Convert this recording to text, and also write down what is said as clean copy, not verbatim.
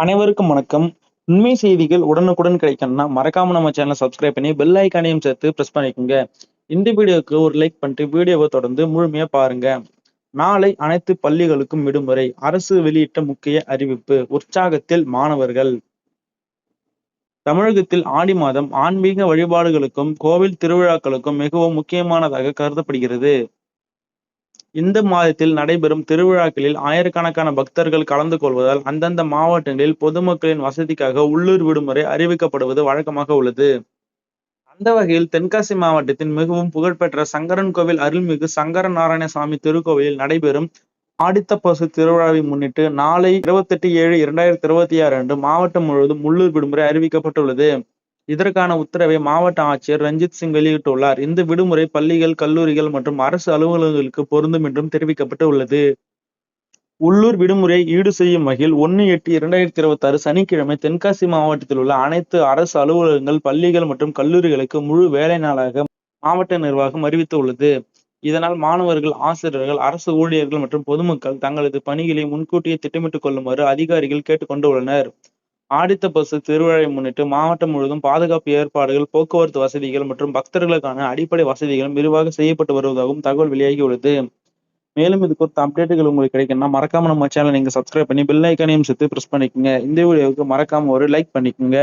அனைவருக்கும் வணக்கம். உண்மை செய்திகள் உடனுக்குடன் கிடைக்கணும்னா மறக்காம நம்ம சேனலை சப்ஸ்கிரைப் பண்ணி பெல் ஐக்கானையும் சேர்த்து பிரஸ் பண்ணிக்கோங்க. இந்த வீடியோக்கு ஒரு லைக் பண்ணிட்டு வீடியோவை தொடர்ந்து முழுமையா பாருங்க. நாளை அனைத்து பள்ளிகளுக்கும் விடுமுறை. அரசு வெளியிட்ட முக்கிய அறிவிப்பு. உற்சாகத்தில் மாணவர்கள். தமிழகத்தில் ஆடி மாதம் ஆன்மீக வழிபாடுகளுக்கும் கோவில் திருவிழாக்களுக்கும் மிகவும் முக்கியமானதாக கருதப்படுகிறது. இந்த மாதத்தில் நடைபெறும் திருவிழாக்களில் ஆயிரக்கணக்கான பக்தர்கள் கலந்து கொள்வதால் அந்தந்த மாவட்டங்களில் பொதுமக்களின் வசதிக்காக உள்ளூர் விடுமுறை அறிவிக்கப்படுவது வழக்கமாக உள்ளது. அந்த வகையில் தென்காசி மாவட்டத்தின் மிகவும் புகழ்பெற்ற சங்கரன்கோவில் அருள்மிகு சங்கர நாராயணசாமி திருக்கோவிலில் நடைபெறும் ஆடித்தபசு திருவிழாவை முன்னிட்டு நாளை 28/7/2026 அன்று மாவட்டம் முழுவதும் உள்ளூர் விடுமுறை அறிவிக்கப்பட்டுள்ளது. இதற்கான உத்தரவை மாவட்ட ஆட்சியர் ரஞ்சித் சிங் வெளியிட்டுள்ளார். இந்த விடுமுறை பள்ளிகள், கல்லூரிகள் மற்றும் அரசு அலுவலகங்களுக்கு பொருந்தும் என்றும் தெரிவிக்கப்பட்டு உள்ளது. உள்ளூர் விடுமுறையை ஈடு செய்யும் வகையில் 1/8/2026 சனிக்கிழமை தென்காசி மாவட்டத்தில் உள்ள அனைத்து அரசு அலுவலகங்கள், பள்ளிகள் மற்றும் கல்லூரிகளுக்கு முழு வேலை நாளாக மாவட்ட நிர்வாகம் அறிவித்துள்ளது. இதனால் மாணவர்கள், ஆசிரியர்கள், அரசு ஊழியர்கள் மற்றும் பொதுமக்கள் தங்களது பணிகளை முன்கூட்டியே திட்டமிட்டுக் கொள்ளுமாறு அதிகாரிகள் கேட்டுக் கொண்டுள்ளனர். ஆடித்தபசு திருவிழாவை முன்னிட்டு மாவட்டம் முழுவதும் பாதுகாப்பு ஏற்பாடுகள், போக்குவரத்து வசதிகள் மற்றும் பக்தர்களுக்கான அடிப்படை வசதிகளும் விரிவாக செய்யப்பட்டு வருவதாகவும் தகவல் வெளியாகியுள்ளது. மேலும் இது குறித்த அப்டேட்டுகள் உங்களுக்கு கிடைக்கணும்னா மறக்காம நம்ம சேனலை நீங்க சப்ஸ்கிரைப் பண்ணி பெல் ஐக்கானையும் சேர்த்து பிரஸ் பண்ணிக்கோங்க. இந்த வீடியோவுக்கு மறக்காம ஒரு லைக் பண்ணிக்கோங்க.